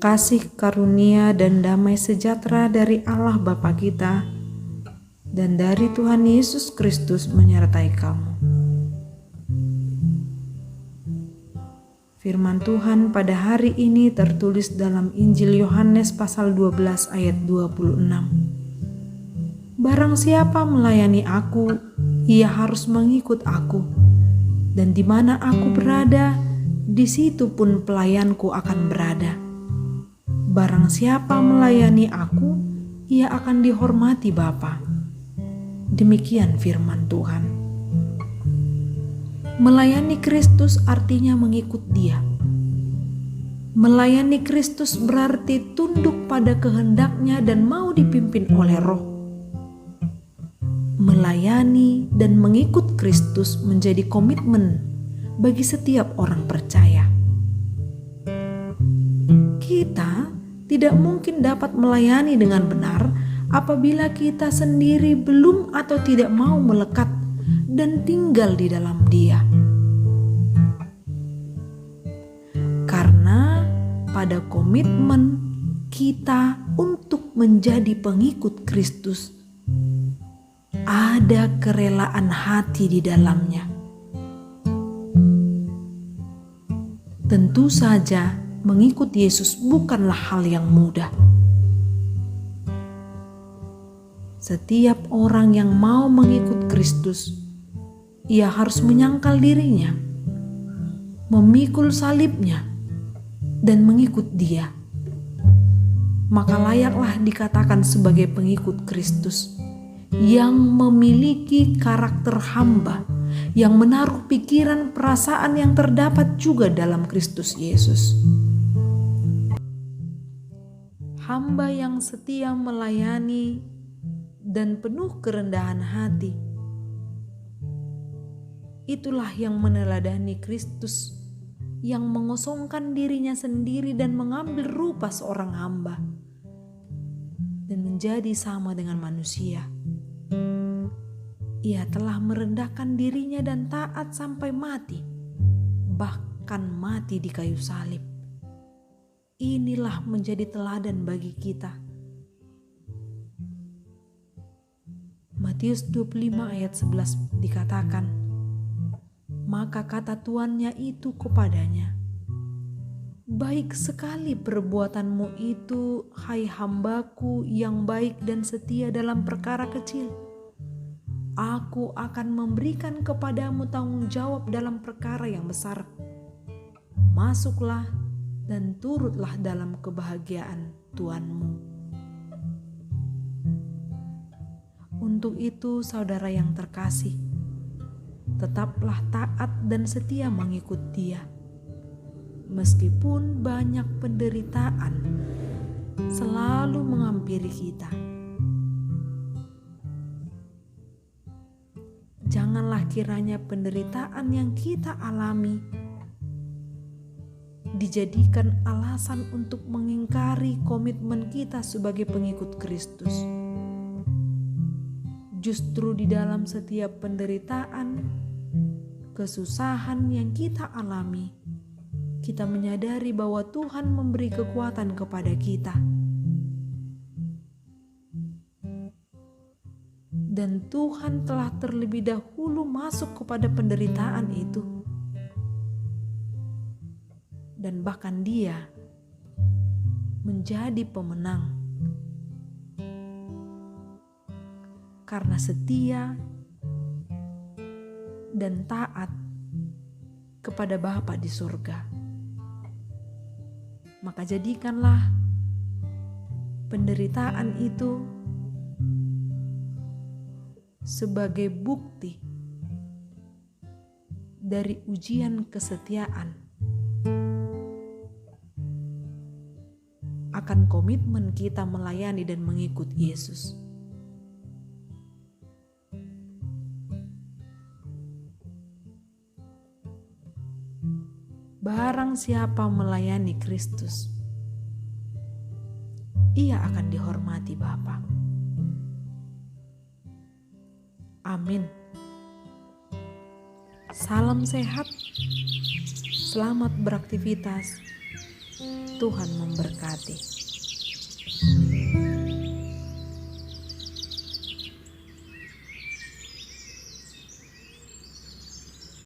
kasih karunia dan damai sejahtera dari Allah Bapa kita dan dari Tuhan Yesus Kristus menyertai kamu. Firman Tuhan pada hari ini tertulis dalam Injil Yohanes pasal 12 ayat 26. Barang siapa melayani aku, ia harus mengikut aku, dan di mana aku berada, di situ pun pelayanku akan berada. Barang siapa melayani aku, ia akan dihormati Bapa. Demikian firman Tuhan. Melayani Kristus artinya mengikut Dia. Melayani Kristus berarti tunduk pada kehendaknya dan mau dipimpin oleh Roh. Melayani dan mengikut Kristus menjadi komitmen bagi setiap orang percaya. Kita tidak mungkin dapat melayani dengan benar apabila kita sendiri belum atau tidak mau melekat dan tinggal di dalam Dia. Karena pada komitmen kita untuk menjadi pengikut Kristus, ada kerelaan hati di dalamnya. Tentu saja mengikut Yesus bukanlah hal yang mudah. Setiap orang yang mau mengikut Kristus, ia harus menyangkal dirinya, memikul salibnya, dan mengikut Dia. Maka layaklah dikatakan sebagai pengikut Kristus yang memiliki karakter hamba, yang menaruh pikiran perasaan yang terdapat juga dalam Kristus Yesus. Hamba yang setia melayani dan penuh kerendahan hati, itulah yang meneladani Kristus, yang mengosongkan dirinya sendiri dan mengambil rupa seorang hamba dan menjadi sama dengan manusia. Ia telah merendahkan dirinya dan taat sampai mati, bahkan mati di kayu salib. Inilah menjadi teladan bagi kita. Matius 25 ayat 11 dikatakan, maka kata tuannya itu kepadanya, baik sekali perbuatanmu itu, hai hambaku yang baik dan setia dalam perkara kecil. Aku akan memberikan kepadamu tanggung jawab dalam perkara yang besar. Masuklah dan turutlah dalam kebahagiaan Tuanmu. Untuk itu, saudara yang terkasih, tetaplah taat dan setia mengikut Dia. Meskipun banyak penderitaan selalu menghampiri kita. Janganlah kiranya penderitaan yang kita alami dijadikan alasan untuk mengingkari komitmen kita sebagai pengikut Kristus. Justru di dalam setiap penderitaan, kesusahan yang kita alami, kita menyadari bahwa Tuhan memberi kekuatan kepada kita. Dan Tuhan telah terlebih dahulu masuk kepada penderitaan itu. Dan bahkan Dia menjadi pemenang. Karena setia dan taat kepada Bapa di surga. Maka jadikanlah penderitaan itu sebagai bukti dari ujian kesetiaan akan komitmen kita melayani dan mengikut Yesus. Barang siapa melayani Kristus, ia akan dihormati Bapa. Amin. Salam sehat, selamat beraktivitas. Tuhan memberkati.